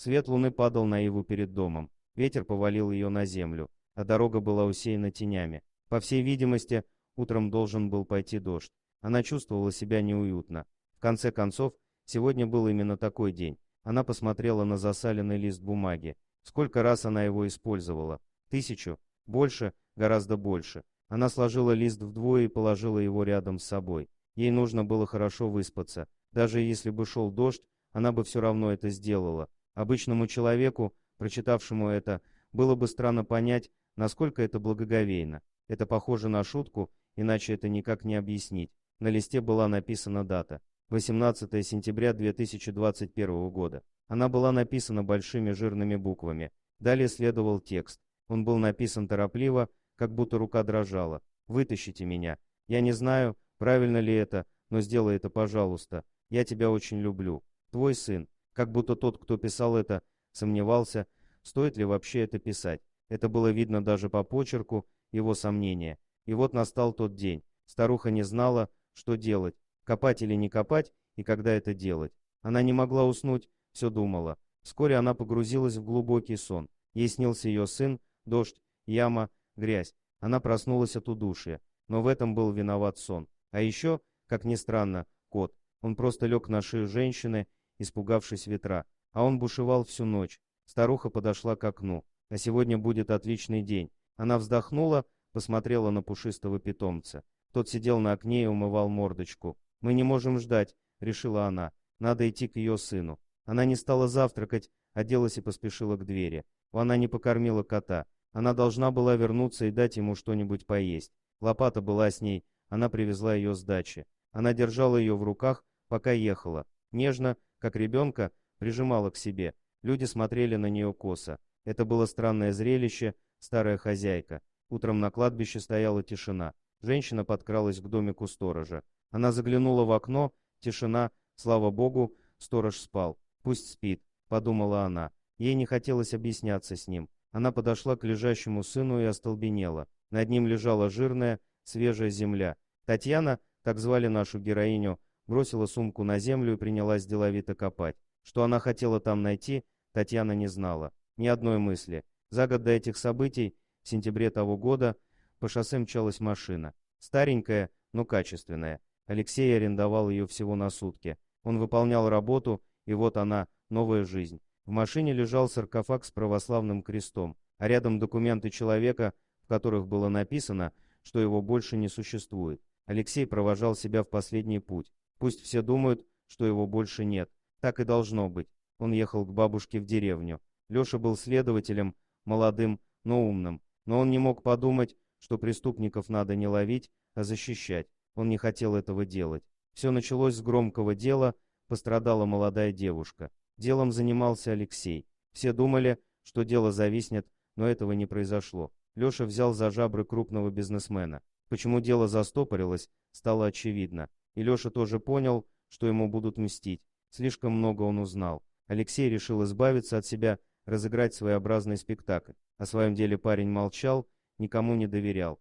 Свет луны падал на иву перед домом. Ветер повалил ее на землю, а дорога была усеяна тенями. По всей видимости, утром должен был пойти дождь. Она чувствовала себя неуютно. В конце концов, сегодня был именно такой день. Она посмотрела на засаленный лист бумаги. Сколько раз она его использовала? 1000? Больше? Гораздо больше. Она сложила лист вдвое и положила его рядом с собой. Ей нужно было хорошо выспаться. Даже если бы шел дождь, она бы все равно это сделала. Обычному человеку, прочитавшему это, было бы странно понять, насколько это благоговейно. Это похоже на шутку, иначе это никак не объяснить. На листе была написана дата. 18 сентября 2021 года. Она была написана большими жирными буквами. Далее следовал текст. Он был написан торопливо, как будто рука дрожала. «Вытащите меня. Я не знаю, правильно ли это, но сделай это, пожалуйста. Я тебя очень люблю. Твой сын». Как будто тот, кто писал это, сомневался, стоит ли вообще это писать. Это было видно даже по почерку, его сомнения. И вот настал тот день. Старуха не знала, что делать, копать или не копать, и когда это делать. Она не могла уснуть, все думала. Вскоре она погрузилась в глубокий сон. Ей снился ее сын, дождь, яма, грязь. Она проснулась от удушья. Но в этом был виноват сон. А еще, как ни странно, кот. Он просто лег на шею женщины, испугавшись ветра. А он бушевал всю ночь. Старуха подошла к окну. А сегодня будет отличный день. Она вздохнула, посмотрела на пушистого питомца. Тот сидел на окне и умывал мордочку. «Мы не можем ждать», — решила она. «Надо идти к ее сыну». Она не стала завтракать, оделась и поспешила к двери. Она не покормила кота. Она должна была вернуться и дать ему что-нибудь поесть. Лопата была с ней, она привезла ее с дачи. Она держала ее в руках, пока ехала. Нежно, как ребенка, прижимала к себе. Люди смотрели на нее косо. Это было странное зрелище, старая хозяйка. Утром на кладбище стояла тишина. Женщина подкралась к домику сторожа. Она заглянула в окно, тишина, слава богу, сторож спал. «Пусть спит», — подумала она. Ей не хотелось объясняться с ним. Она подошла к лежащему сыну и остолбенела. Над ним лежала жирная, свежая земля. Татьяна, так звали нашу героиню, бросила сумку на землю и принялась деловито копать. Что она хотела там найти, Татьяна не знала. Ни одной мысли. За год до этих событий, в сентябре того года, по шоссе мчалась машина. Старенькая, но качественная. Алексей арендовал ее всего на сутки. Он выполнял работу, и вот она, новая жизнь. В машине лежал саркофаг с православным крестом, а рядом документы человека, в которых было написано, что его больше не существует. Алексей провожал себя в последний путь. Пусть все думают, что его больше нет. Так и должно быть. Он ехал к бабушке в деревню. Леша был следователем, молодым, но умным. Но он не мог подумать, что преступников надо не ловить, а защищать. Он не хотел этого делать. Все началось с громкого дела, пострадала молодая девушка. Делом занимался Алексей. Все думали, что дело зависнет, но этого не произошло. Леша взял за жабры крупного бизнесмена. Почему дело застопорилось, стало очевидно. И Леша тоже понял, что ему будут мстить. Слишком много он узнал. Алексей решил избавиться от себя, разыграть своеобразный спектакль. О своем деле парень молчал, никому не доверял.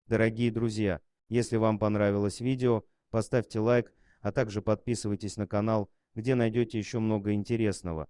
Дорогие друзья, если вам понравилось видео, поставьте лайк, а также подписывайтесь на канал, где найдете еще много интересного.